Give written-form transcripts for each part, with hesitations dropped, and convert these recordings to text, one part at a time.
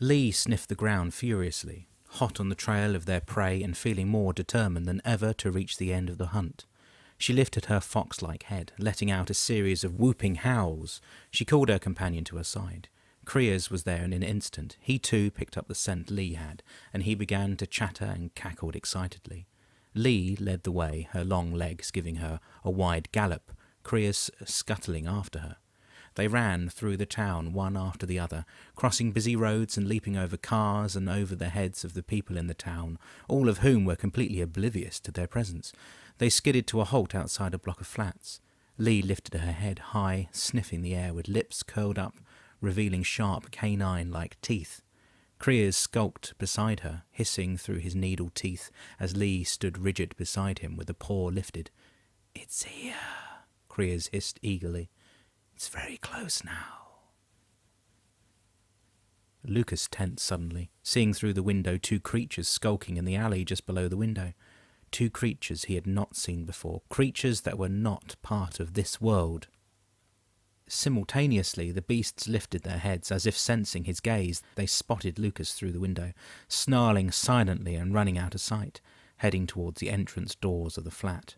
Lee sniffed the ground furiously, hot on the trail of their prey and feeling more determined than ever to reach the end of the hunt. She lifted her fox-like head, letting out a series of whooping howls. She called her companion to her side. Kriers was there in an instant. He too picked up the scent Lee had, and he began to chatter and cackled excitedly. Lee led the way, her long legs giving her a wide gallop, Kriers scuttling after her. They ran through the town one after the other, crossing busy roads and leaping over cars and over the heads of the people in the town, all of whom were completely oblivious to their presence. They skidded to a halt outside a block of flats. Lee lifted her head high, sniffing the air with lips curled up, revealing sharp canine-like teeth. Kriers skulked beside her, hissing through his needle teeth as Lee stood rigid beside him with a paw lifted. "It's here," Kriers hissed eagerly. "It's very close now." Lucas tensed suddenly, seeing through the window two creatures skulking in the alley just below the window. Two creatures he had not seen before, creatures that were not part of this world. Simultaneously, the beasts lifted their heads, as if sensing his gaze. They spotted Lucas through the window, snarling silently and running out of sight, heading towards the entrance doors of the flat.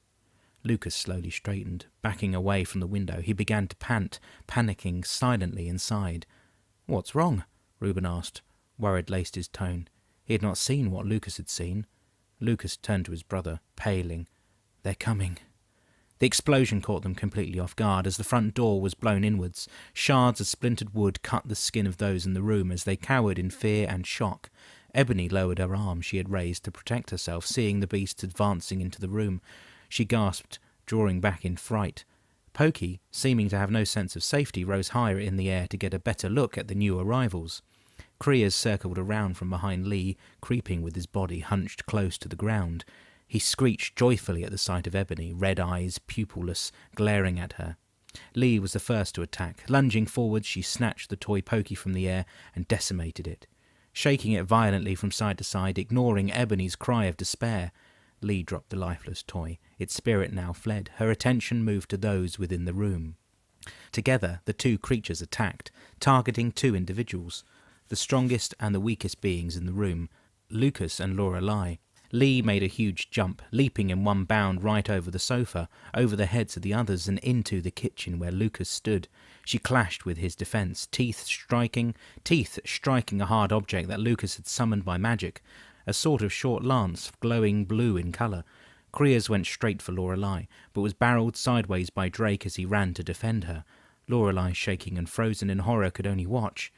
Lucas slowly straightened, backing away from the window. He began to pant, panicking silently inside. "What's wrong?" Reuben asked, worried-laced his tone. He had not seen what Lucas had seen. Lucas turned to his brother, paling. "They're coming." The explosion caught them completely off guard as the front door was blown inwards. Shards of splintered wood cut the skin of those in the room as they cowered in fear and shock. Ebony lowered her arm she had raised to protect herself, seeing the beasts advancing into the room. She gasped, drawing back in fright. Pokey, seeming to have no sense of safety, rose higher in the air to get a better look at the new arrivals. Kriers circled around from behind Lee, creeping with his body hunched close to the ground. He screeched joyfully at the sight of Ebony, red eyes, pupilless, glaring at her. Lee was the first to attack. Lunging forward, she snatched the toy Pokey from the air and decimated it, shaking it violently from side to side, ignoring Ebony's cry of despair. Lee dropped the lifeless toy. Its spirit now fled. Her attention moved to those within the room. Together, the two creatures attacked, targeting two individuals, the strongest and the weakest beings in the room, Lucas and Lorelei. Lee made a huge jump, leaping in one bound right over the sofa, over the heads of the others, and into the kitchen where Lucas stood. She clashed with his defense, teeth striking a hard object that Lucas had summoned by magic, a sort of short lance, glowing blue in colour. Kriers went straight for Lorelei, but was barreled sideways by Drake as he ran to defend her. Lorelei, shaking and frozen in horror, could only watch.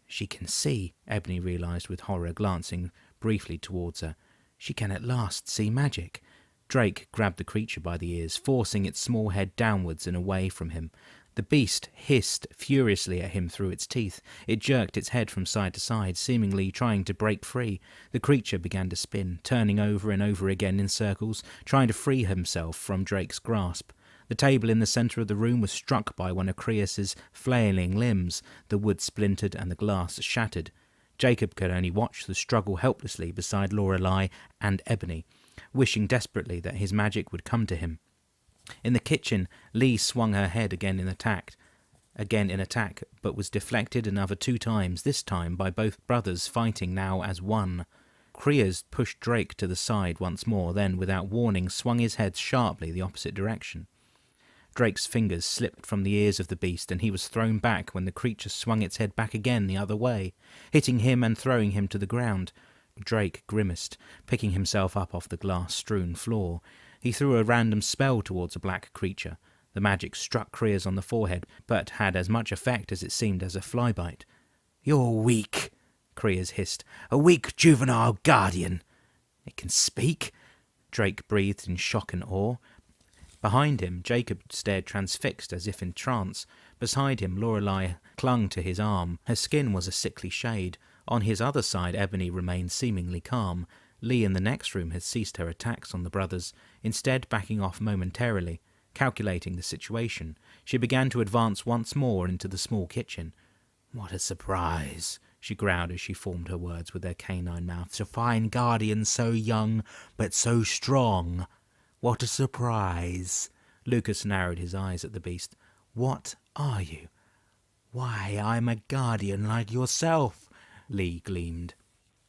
"She can see," Ebony realised with horror, glancing briefly towards her. "She can at last see magic." Drake grabbed the creature by the ears, forcing its small head downwards and away from him. The beast hissed furiously at him through its teeth. It jerked its head from side to side, seemingly trying to break free. The creature began to spin, turning over and over again in circles, trying to free himself from Drake's grasp. The table in the centre of the room was struck by one of Kriers' flailing limbs. The wood splintered and the glass shattered. Jacob could only watch the struggle helplessly beside Lorelei and Ebony, wishing desperately that his magic would come to him. In the kitchen, Lee swung her head again in attack, but was deflected another 2 times, this time by both brothers fighting now as one. Kriers pushed Drake to the side once more, then, without warning, swung his head sharply the opposite direction. Drake's fingers slipped from the ears of the beast, and he was thrown back when the creature swung its head back again the other way, hitting him and throwing him to the ground. Drake grimaced, picking himself up off the glass-strewn floor. He threw a random spell towards a black creature. The magic struck Kriers on the forehead, but had as much effect as it seemed as a flybite. "You're weak," Kriers hissed. "A weak juvenile guardian." "It can speak?" Drake breathed in shock and awe. Behind him, Jacob stared transfixed as if in trance. Beside him, Lorelei clung to his arm. Her skin was a sickly shade. On his other side, Ebony remained seemingly calm. Lee in the next room had ceased her attacks on the brothers, instead backing off momentarily. Calculating the situation, she began to advance once more into the small kitchen. "What a surprise," she growled as she formed her words with her canine mouth, "to find guardians so young but so strong. What a surprise." Lucas narrowed his eyes at the beast. "What are you?" "Why, I'm a guardian like yourself." Lee gleamed.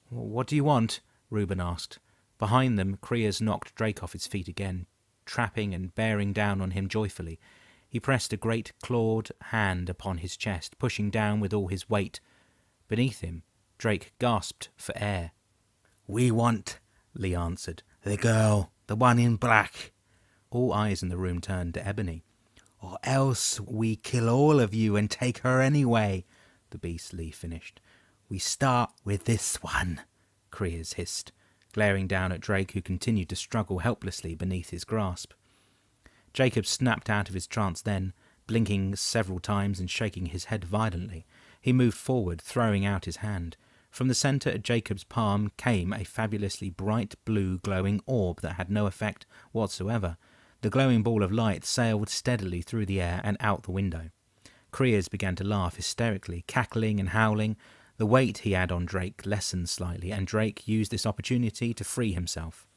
"What do you want?" Reuben asked. Behind them, Krias knocked Drake off his feet again, trapping and bearing down on him joyfully. He pressed a great clawed hand upon his chest, pushing down with all his weight. Beneath him, Drake gasped for air. "We want," Lee answered, "the girl, the one in black." All eyes in the room turned to Ebony. "Or else we kill all of you and take her anyway," the beast Lee finished. "We start with this one," Krias hissed, glaring down at Drake, who continued to struggle helplessly beneath his grasp. Jacob snapped out of his trance then, blinking several times and shaking his head violently. He moved forward, throwing out his hand. From the centre of Jacob's palm came a fabulously bright blue glowing orb that had no effect whatsoever. The glowing ball of light sailed steadily through the air and out the window. Krias began to laugh hysterically, cackling and howling. The weight he had on Drake lessened slightly, and Drake used this opportunity to free himself.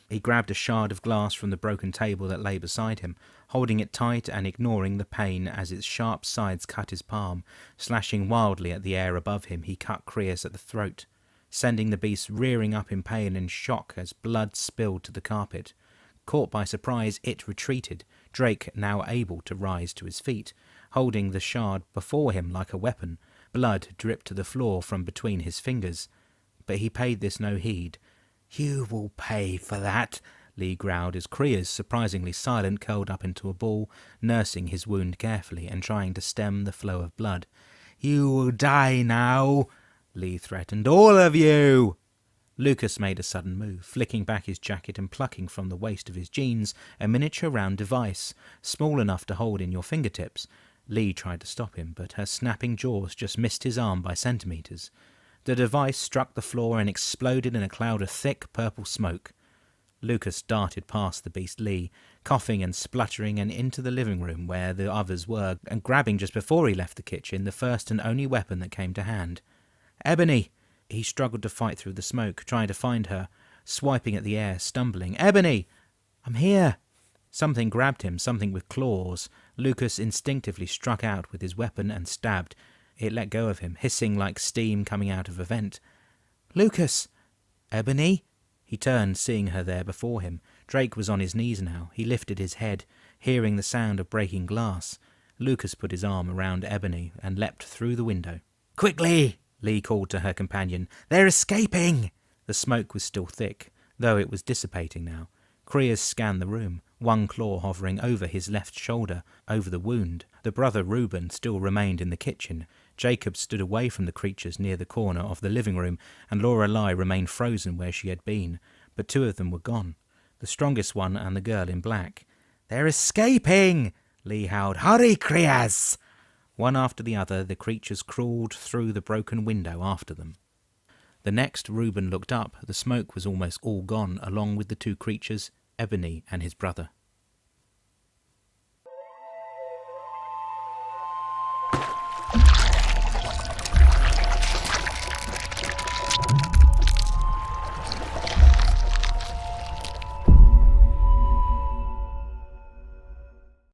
He grabbed a shard of glass from the broken table that lay beside him, holding it tight and ignoring the pain as its sharp sides cut his palm. Slashing wildly at the air above him, he cut Krias at the throat, sending the beast rearing up in pain and shock as blood spilled to the carpet. Caught by surprise, it retreated, Drake now able to rise to his feet, holding the shard before him like a weapon. Blood dripped to the floor from between his fingers, but he paid this no heed. "You will pay for that," Lee growled as Krias, surprisingly silent, curled up into a ball, nursing his wound carefully and trying to stem the flow of blood. "You will die now," Lee threatened. "All of you!" Lucas made a sudden move, flicking back his jacket and plucking from the waist of his jeans a miniature round device, small enough to hold in your fingertips. Lee tried to stop him, but her snapping jaws just missed his arm by centimetres. The device struck the floor and exploded in a cloud of thick purple smoke. Lucas darted past the beast Lee, coughing and spluttering, and into the living room where the others were, and grabbing just before he left the kitchen the first and only weapon that came to hand. "Ebony!" He struggled to fight through the smoke, trying to find her, swiping at the air, stumbling. "Ebony! I'm here!" Something grabbed him, something with claws. Lucas instinctively struck out with his weapon and stabbed. It let go of him, hissing like steam coming out of a vent. "Lucas!" "Ebony?" He turned, seeing her there before him. Drake was on his knees now. He lifted his head, hearing the sound of breaking glass. Lucas put his arm around Ebony and leapt through the window. "Quickly!" Lee called to her companion. "They're escaping!" The smoke was still thick, though it was dissipating now. Krias scanned the room, one claw hovering over his left shoulder, over the wound. The brother Reuben still remained in the kitchen. Jacob stood away from the creatures near the corner of the living room, and Lorelei remained frozen where she had been. But two of them were gone, the strongest one and the girl in black. "They're escaping!" Lee howled. "Hurry, Krias!" One after the other, the creatures crawled through the broken window after them. The next Reuben looked up, the smoke was almost all gone, along with the two creatures, Ebony and his brother.